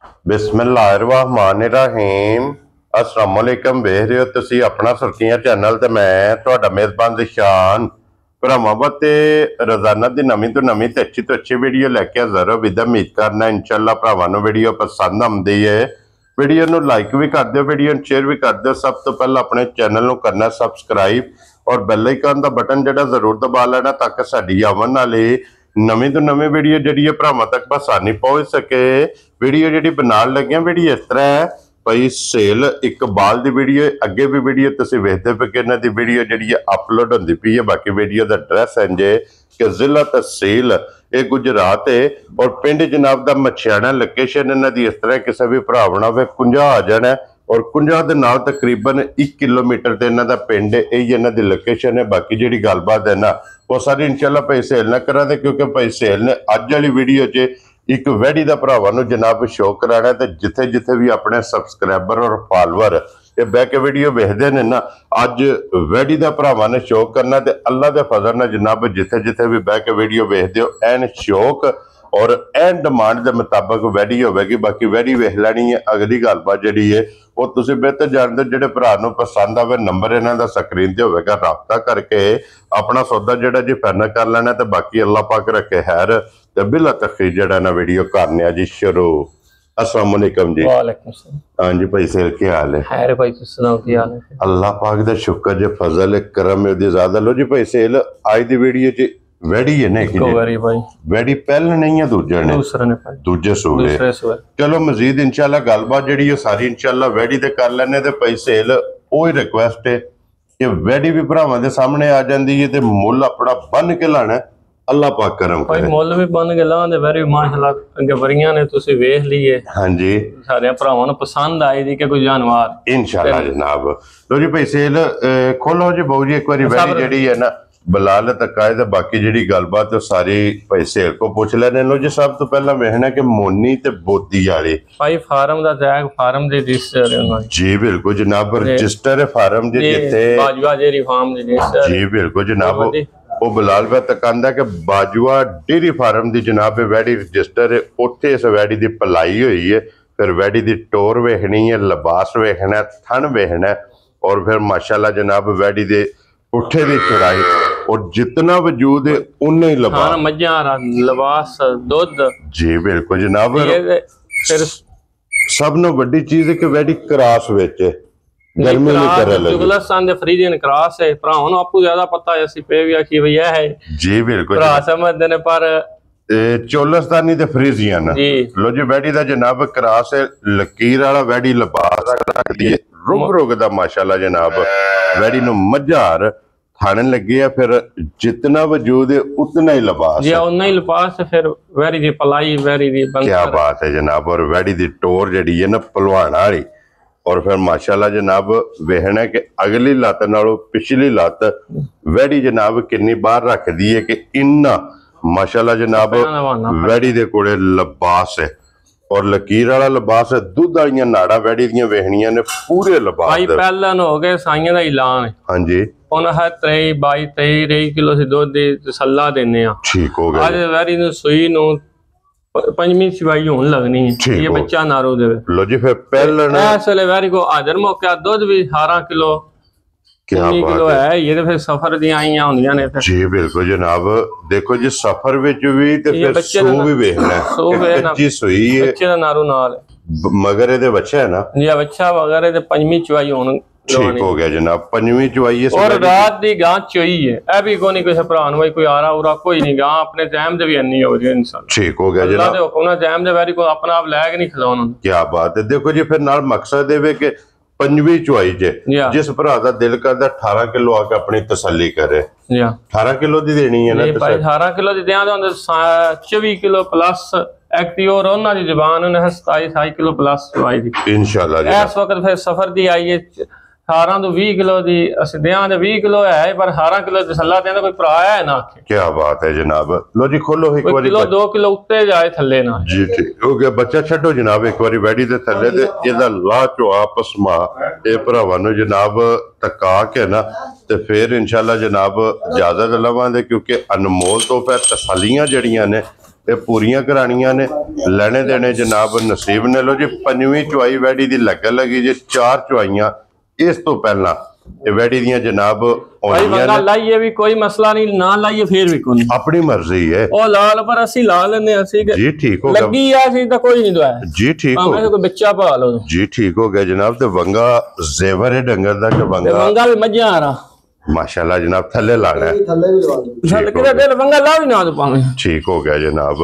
बिस्मिल्लाहिर्रहमानिर्रहीम अस्सलामुअलैकुम वेख रहे हो तुसी अपना सुर्खियां चैनल ते मैं तुहाडा मेजबान दिशान भरावां वास्ते रोजाना दी नवीं तो नवीं ते अच्छी वीडियो लैके हाज़र हो। विद उम्मीद करना इंशाअल्लाह भरावां नूं वीडियो पसंद आउंदी है। वीडियो नूं लाइक भी कर दिओ, वीडियो नूं शेयर भी कर दिओ। सब तो पहले अपने चैनल नूं करना सबसक्राइब और बैल आइकन दा बटन जिहड़ा जरूर दबा लेना ताकि साडी आवन वाली नवीं तो नवीं वीडियो जिहड़ी है भरावां तक आसानी पहुंच सके। वीडियो जिहड़ी बनाउण लग्गिआं वीडियो इस तरह है भाई सेल इकबाल दी वीडियो अगे भी वीडियो तुसीं वेखदे पे कि इन्हां दी वीडियो जिहड़ी है अपलोड होंदी पई है। बाकी वीडियो दा एड्रैस इंजे कि जिला तहसील ये गुजरात है और पिंड जनाब दा मछियाना लोकेशन इन्हां दी इस तरह किसी भी भरा बनावे कुंजा आ जाना और कुंजा दे नाल तकरीबन 1 किलोमीटर ते इन्हां दा पिंड है, यही इन्हां दी लोकेशन है। बाकी जिहड़ी गलबात है ना वो सारी इंशाअल्लाह भाई सेल ना करा दे क्योंकि भाई सेल ने अज वाली वीडियो च एक वैडी का भरावां नूं जनाब शो कराना है। जिथे जिथे भी अपने सबसक्राइबर और फॉलोअर ये बह के वीडियो वेखते हैं ना अज वैडी का भरावां ने शो करना ते अल्लाह के फजल नाल जनाब जिथे जिथे भी बह के वीडियो वेखते हो एन शौक और एन डिमांड के मुताबिक वैडी होगी। बाकी वैडी वेख लैनी है। अगली गलबात जी है वो तुसीं बेहतर जानते हो। जिहड़े भरा नूं पसंद आवे नंबर इन्हां दा स्क्रीन ते होवेगा, राबता करके अपना सौदा जिहड़ा जी फाइनल कर लेना। तो बाकी अल्लाह पाक रखे खैर ते बिला तखरीर जिहड़ा ना वीडियो करने जी शुरू। अस्सलाम वालेकुम जी। वालेकुम सलाम। हाँ जी भाई सेल क्या हाल है? खैर भाई तुसीं सुनाओ की हाल है? अल्लाह पाक दा शुक्र जे फजल है करम है उहदी ज़्यादा। लो जी भाई सेल आज दी वीडियो च वैडी है ना कि भाई वैडी पहले नहीं है दूजे ने दूजे सूबे। चलो मजीद इंशाल्लाह गलबात जिहड़ी है सारी इंशाल्लाह वैडी ते कर लैने ते भाई सेल ओही रिक्वेस्ट है कि वैडी भी भरावां दे सामने आ जांदी है ते मुੱਲ अपना बन के लाना अल्लाह पाक करम करे। भाई मुੱਲ भी बन के लांदे वैरी माशाल्लाह अगे वरियां ने तुसीं वेख लिए। हां जी सारे भरावां नूं पसंद आई दी कि कोई जानवर इंशाल्लाह जनाब। लो जी भाई सेल खोलो जी बहु जी एक बारी वैडी जिहड़ी है ना बलाल तकायद बाकी जिहड़ी गलबात सारी भाई सेल को पूछ लेने। लो जी सब तो पहला वेखना कि मोनी ते बोदी वाले भाई फार्म दा टैग फार्म दे रजिस्टर है जी बिल्कुल जनाब रजिस्टर है फार्म दे जिथे बाजवा डेयरी फार्म दे रजिस्टर जी बिल्कुल जनाब वो बलाल भाई तकांदा कि बाजवा डेयरी फार्म दी जनाब वैडी रजिस्टर है उत्थे इस वैडी दी पलाई हुई है। फिर वैडी दी टोर वेखनी है, लिबास वेखना, थन वेखना और फिर माशाल्लाह जनाब वैडी दे पुट्ठे दी चढ़ाई और जितना वजूद है उन्ना ही लिबास लिबास दूध जी बिल्कुल जनाब। फिर सब नो बड़ी चीज है कि वैडी क्रॉस विच है गर्मी नहीं करे लगी जुगलस्तान दे फ्रीजियन क्रॉस है। भरावां नूं आपको ज्यादा पता है ਅਸੀਂ पे भी आखी भैया है जी बिल्कुल भरा समझदे ने पर चोलस्तानी ते फ्रीजियन लो जी वैडी दा जनाब क्रॉस है लकीर वाला वैडी लिबास रखदी है रुग रुग दा माशाल्लाह जनाब वैडी नूं मझार थाने लगे है। फिर जितना वजूद है उतना ही लिबास जी उतना ही लिबास फिर वैडी दी पलाई वैडी दी क्या बात है जनाब। और वैडी दी टोर जड़ी है ना पलवान वाली और फिर माशाल्लाह जनाब वेखना कि अगली लत नालों पिछली लत वैडी जनाब किन्नी बार रख दी है कि इन्ना माशाल्लाह जनाब वैडी दे कोले लिबास है और लकीर वाला लिबास है। दूध वाली नाड़ा वैडी दियां वेखनियां ने पूरे लिबास भाई पहला हो गए साइयां दा ऐलान है। हां जी उन्हें 23 22 23 किलो से दूध दी तसल्ला देने आ ठीक हो गया। आज वैडी नु सुई नु पंजवीं सिवाई होने लगनी है ये बच्चा नारो देवे। लो जी फिर पहले इस वेले वैडी को हाजिर मौका दूध भी 18 किलो क्या किलो है ये तो फिर सफर दी आईयां होंदियां ने फिर जी बिल्कुल जनाब। देखो जी सफर विच भी ते फिर सो भी वेखना सो वे ना जी सुई है बच्चे दा नारो नाल मगर ए दे बच्चा है ना जी बच्चा वगैरह ते पंजवीं चवाई होने ठीक हो गया जनाब। पंजवीं चवाई है और रात दी गां चोई है ए भी कोई नहीं कोई भरा भाई कोई आरा उरा कोई नहीं गां अपने टाइम दे भी अन्नी हो जी इंसान ठीक हो गया जनाब। अल्लाह दे हुक्म नाल टाइम दे वैरी को अपना आप लैग नहीं खिलाउन। क्या बात है। देखो जी फिर नाल मकसद है कि पंजवीं चवाई च जिस भरा दा दिल करदा 18 किलो आके अपनी तसल्ली करे 18 किलो दी देनी है ना भाई 18 किलो दी देआं ते 24 किलो प्लस एक्टिव और उन्हां दी जुबान उन्हें 27 किलो प्लस चवाई दी इंशाल्लाह। इस वक्त फिर सफर दी आई है 18 तो 20 किलो दी असि देआं ते 20 किलो है पर 18 किलो तसल्ला देंदा कोई भरा है ना। क्या बात है जनाब। लो जी खोलो एक बारी किलो 2 किलो उत्ते जाए थल्ले ना जी ठीक हो गया। बच्चा छड्डो जनाब एक बारी वैडी दे थल्ले ते एदा ला चो आपस मा ए भरावां नूं जनाब तका के ना ते फिर इंशाल्लाह जनाब इजाजत लवांगे क्योंकि अनमोल तोहफा तसल्लियां जड़ियां ने ये पूरियां करानियां ने, लेने देने जनाब नसीब ने। लो जी पंजवीं चुआई वैडी दी लगन लगी जी, 4 चुआइयां इस तो पहला वैडी दियां जनाब होनियां लाइए भी कोई मसला नहीं, ना लाइए फिर भी कोई अपनी मर्जी है। ओ लाल पर असि ला लेने असि जी ठीक हो लगी है असि तो कोई नहीं दवाया जी ठीक हो कोई बच्चा पा लो जी ठीक हो गया जनाब। ते वंगा जेवर है डंगर दा के वंगा भी मजा आ रहा माशाल्लाह जनाब, थल्ले लाना है, ठीक हो गया जनाब।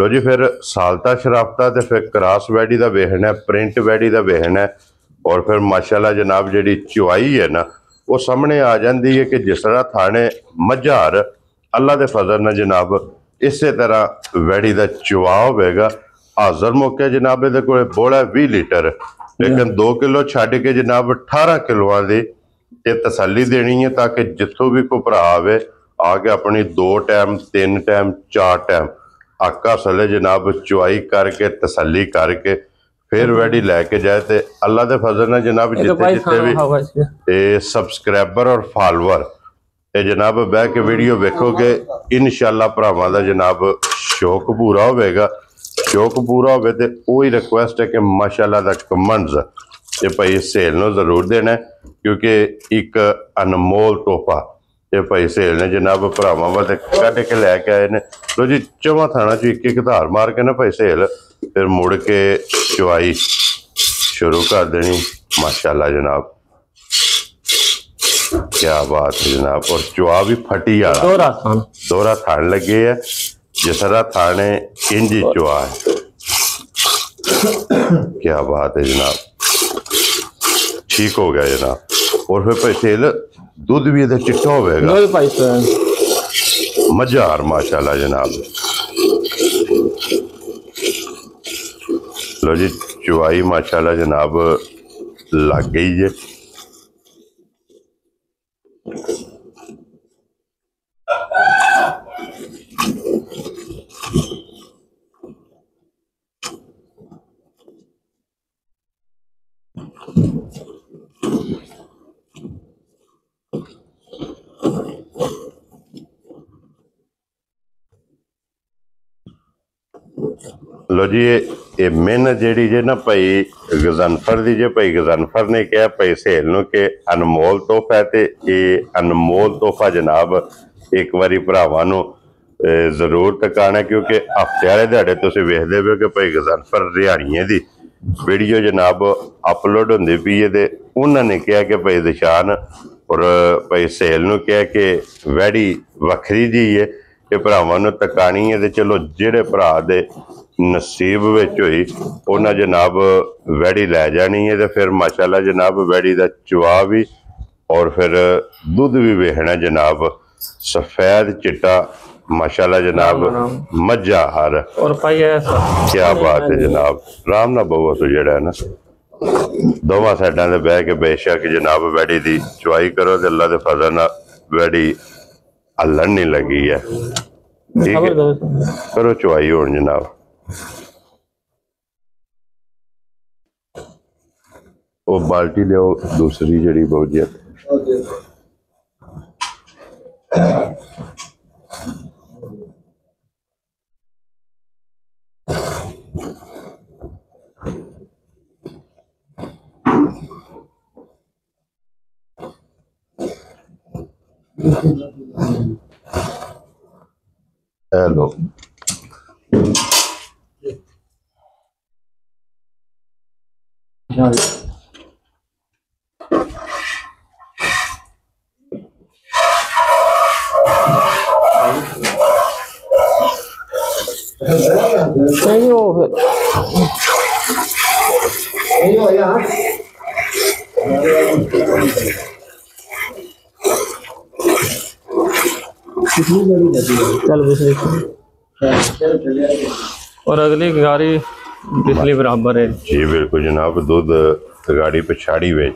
लो जी फिर सालता शराफता ते फिर क्रॉस वैडी दा वेखना है, प्रिंट वैडी दा वेखना है, और फिर माशाल्लाह जनाब जी चुआई है ना वो सामने आ जाती है कि जिस तरह थाने मझार अल्लाह के फजल न जनाब इस तरह वैडी का चुआ होगा। हाजर मौके जनाब ये बोला 20 लीटर, लेकिन 2 किलो छड़ के जनाब 18 किलोआं की ये तसली देनी है, ताकि जितों भी कोई भरा आवे आके अपनी 2 टाइम 3 टाइम 4 टाइम आका सले जनाब चुआई करके तसली करके फिर वैडी लैके जाए। तो अल्लाह के फजल ने जनाब जिते जिते भी सबसक्राइबर और फॉलोअर ये जनाब बह के वीडियो वेखोगे इंशाअल्लाह भरावां दा जनाब शौक पूरा होगा। शौक पूरा हो तो वही रिक्वेस्ट है कि माशाअल्लाह दा कमेंट्स ये भाई सेल न जरूर देना है, क्योंकि एक अनमोल तोहफा ये भाई सेल ने जनाब भरावां वाले कढ़ के लैके आए ने। लो जी चौवां थाना च एक धार मार के ना भाई सेल फिर मुड़ के चुआई शुरू कर देनी। माशाल्लाह जनाब क्या बात है जनाब, और चुआ भी फटी वाला दोहरा थान लगे है, जिस तरह थाने इंजी चुआ है। क्या बात है जनाब, ठीक हो गया जनाब। और फिर भाई सेल दूध भी इधर चिट्टा होगा मजार माशाल्लाह जनाब। लो जी चुआई माशाल्लाह जनाब लग गई है। लो जी ये मेहनत जी जे ना भाई गजनफर दी जे भाई गजनफर ने कहा भाई सेल नूं के अनमोल तोहफा है, तो ये अनमोल तोहफा जनाब एक बारी भरावां नूं जरूर तकाना, क्योंकि हफ्ते वाले दिहाड़े तुसीं वेखदे पे कि भाई गजनफर रिहाड़ियां दी वीडियो जनाब अपलोड होंदी पई है। तो उन्होंने कहा कि भाई दिशान और भाई सेल नूं कहा कि वैड़ी वखरी जी है कि भरावां नूं तकानी है। तो चलो जेड़े भरा दे नसीब विच होई उन्हें जनाब वैड़ी लै जानी है। तो फिर माशाल्लाह जनाब वैड़ी का चुआ भी और फिर दुध भी वेखना जनाब सफेद चिट्टा माशाल्लाह जनाब मज्जा हर। और क्या बात है जनाब, राम ना बहु तो जड़ा है ना दोवां साइडा से बह के बेशक जनाब वैड़ी की चुआई करो तो अल्लाह के फजल नाल वैड़ी हलन नहीं लगी है। ठीक है करो चुआई हुण जनाब। वो बाल्टी लियो दूसरी जड़ी बहुजियत हेलो नहीं हो फिर नहीं हो यार चल और अगली गाड़ी पिछली बराबर है जी बिल्कुल जनाब। दूध गाड़ी पे छाड़ी हुई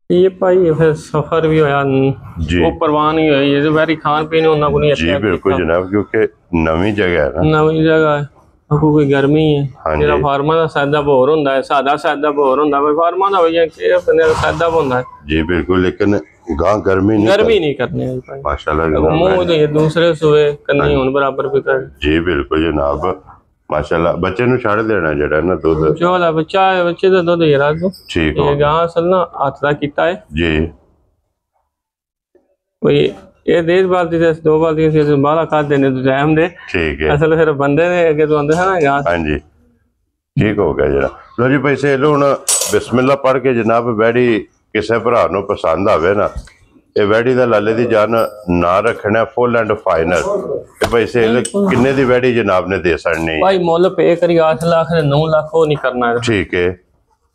ये भाई फिर सफर भी होया जी, वो परवान ही हुई है वैरी खान पीने होना को नहीं जी बिल्कुल जनाब, क्योंकि नवी जगह है ना, नवी जगह है कोई गर्मी है हाँ जेड़ा जी, फार्मा दा सादा बोर हुंदा है सादा सादा बोर हुंदा है फार्मा दा होई के बंदे सादा हुंदा है जी बिल्कुल, लेकिन गां गर्मी नहीं करनी है भाई माशाल्लाह मुंह जनाब। दे दूसरे सुए कन्नी हुन बराबर भी कर जी बिल्कुल जनाब, माशाल्लाह। बच्चे नु छड़ देना जेड़ा ना दूध, जो ला बच्चे दा दूध यार दो ठीक ये हो गां असल ना हाथ दा कीता है जी, कोई ये डेढ़ बाल्टी से 2 बाल्टी से बाला काट देने तो टाइम दे ठीक है असल फिर बंदे ने अगे तो आंदे है ना गां हाँ जी, ठीक हो गया जनाब। लो जी भाई सहेलो हुण बिस्मिल्लाह पढ़ के जनाब वैड़ी किसी भरा नु पसंद आवे ना, ये वैड़ी दा लाले दी जान ना रखना फुल एंड फाइनल। ते भाई सहेल किन्ने दी वैड़ी जनाब ने दे सड़नी? भाई मोल पे करी 8 लाख 9 लाख वो नहीं करना है ठीक है,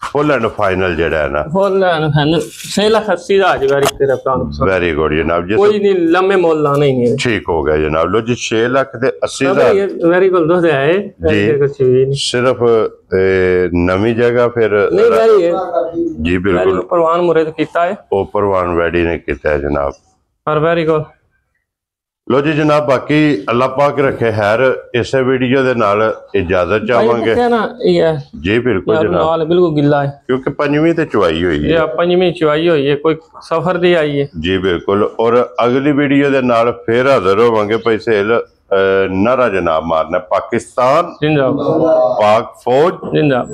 फुल एंड फाइनल जेड़ा है ना, फुल एंड फाइनल 6 लाख 80 दा आज बारी तेरा काम वेरी गुड जनाब जी, कोई नहीं लम्बे मोल लाना ही नहीं ठीक हो गया जनाब। लो जी 6 लाख ते 80 दा वेरी गुड दो दे आए जी, कुछ भी नहीं सिर्फ नवी जगह फिर नहीं वेरी है जी बिल्कुल परवान मुरे तो कीता है ओपरवान वैडी ने किया है जनाब। और वेरी गुड लो जी जनाब, बाकी अल्लाह पाक रखे खैर, इस वीडियो दे नाल इजाजत चाहांगे ना ये जी बिल्कुल यार जनाब, नाल बिल्कुल गिल्ला है क्योंकि पंजवीं ते चुवाई हुई है ये पंजवीं चुवाई हुई है कोई सफर दी आई है जी बिल्कुल। और अगली वीडियो दे नाल फिर हाजिर होवांगे भाई सहेल, नारा जनाब मारना पाकिस्तान जिंदाबाद पाक फौज जिंदाबाद।